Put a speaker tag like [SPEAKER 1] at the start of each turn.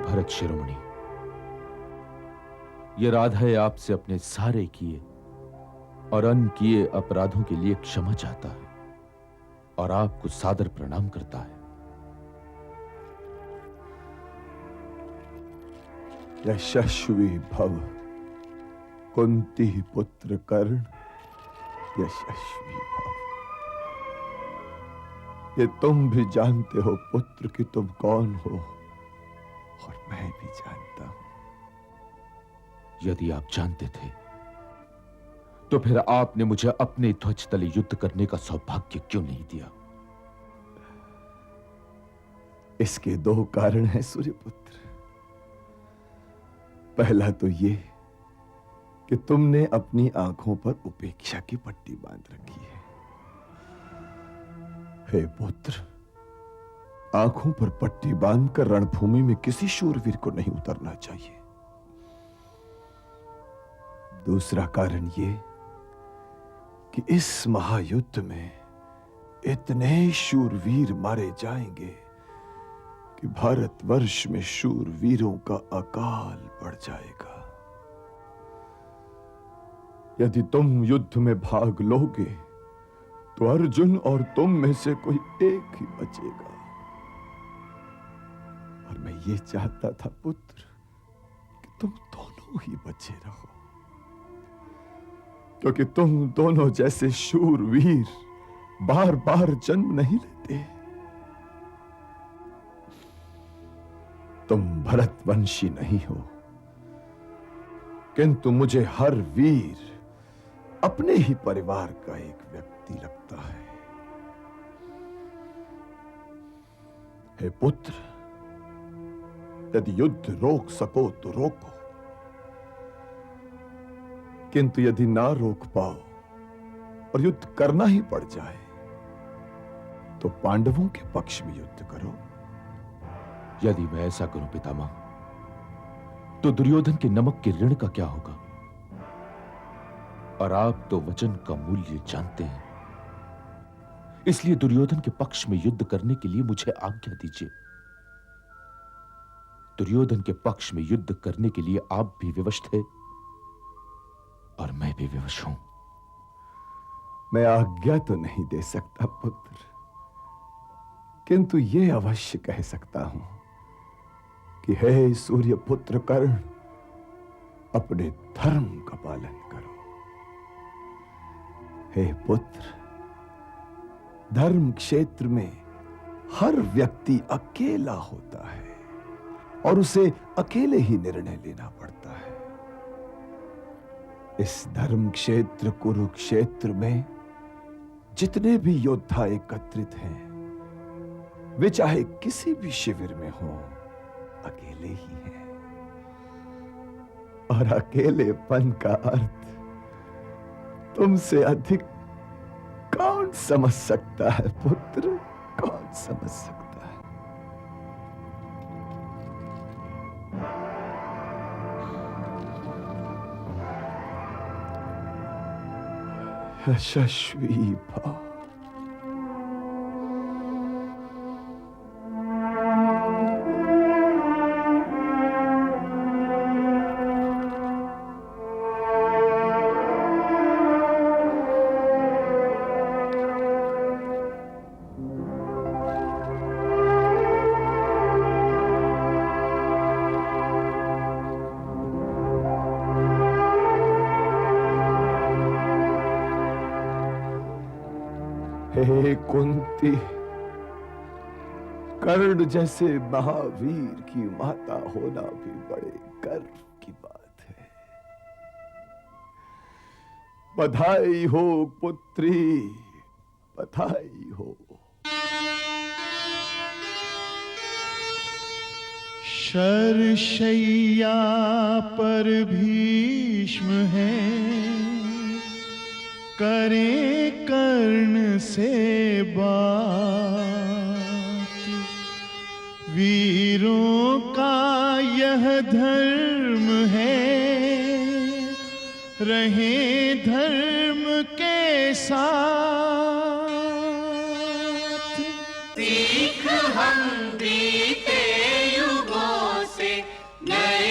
[SPEAKER 1] भरत शिरोमणि, ये राधा आपसे अपने सारे किए और अनकिए अपराधों के लिए क्षमा चाहता है और आपको सादर प्रणाम करता है।
[SPEAKER 2] यशस्वी भव कुंती पुत्र कर्ण, यशस्वी भव। ये तुम भी जानते हो पुत्र कि तुम कौन हो और मैं भी जानता हूं।
[SPEAKER 1] यदि आप जानते थे तो फिर आपने मुझे अपने ध्वज तले युद्ध करने का सौभाग्य क्यों नहीं दिया?
[SPEAKER 2] इसके दो कारण हैं सूर्यपुत्र। पहला तो ये कि तुमने अपनी आंखों पर उपेक्षा की पट्टी बांध रखी है। हे पुत्र, आंखों पर पट्टी बांधकर रणभूमि में किसी शूरवीर को नहीं उतरना चाहिए। दूसरा कारण ये कि इस महायुद्ध में इतने शूरवीर मारे जाएंगे कि भारतवर्ष में शूरवीरों का अकाल पड़ जाएगा। यदि तुम युद्ध में भाग लोगे तो अर्जुन और तुम में से कोई एक ही बचेगा। और मैं ये चाहता था पुत्र कि तुम दोनों ही बचे रहो, क्योंकि तुम दोनों जैसे शूरवीर बार बार जन्म नहीं लेते। तुम भरतवंशी नहीं हो, किंतु मुझे हर वीर अपने ही परिवार का एक व्यक्ति लगता है। हे पुत्र, यदि युद्ध रोक सको तो रोको, किंतु यदि ना रोक पाओ और युद्ध करना ही पड़ जाए तो पांडवों के पक्ष में युद्ध करो।
[SPEAKER 1] यदि मैं ऐसा करूं पितामह, तो दुर्योधन के नमक के ऋण का क्या होगा? और आप तो वचन का मूल्य जानते हैं, इसलिए दुर्योधन के पक्ष में युद्ध करने के लिए मुझे आज्ञा दीजिए। दुर्योधन के पक्ष में युद्ध करने के लिए आप भी विवश थे और मैं भी विवश हूं।
[SPEAKER 2] मैं आज्ञा तो नहीं दे सकता पुत्र, किंतु यह अवश्य कह सकता हूं कि हे सूर्यपुत्र कर्ण, अपने धर्म का पालन करो। हे पुत्र, धर्म क्षेत्र में हर व्यक्ति अकेला होता है और उसे अकेले ही निर्णय लेना पड़ता है। इस धर्म क्षेत्र कुरुक्षेत्र में जितने भी योद्धा एकत्रित हैं, वे चाहे किसी भी शिविर में हो, अकेले ही हैं। और अकेलेपन का अर्थ तुमसे अधिक कौन समझ सकता है पुत्र? कौन समझ सकता है? यशस्वी भव। हे कुंती, कर्ण जैसे महावीर की माता होना भी बड़े गर्व की बात है। बधाई हो पुत्री, बधाई हो।
[SPEAKER 3] शरशय्या पर भीष्म है, करें कर्ण से बात। वीरों का यह धर्म है, रहें धर्म के साथ।
[SPEAKER 4] सीख हम बीते युगों से नए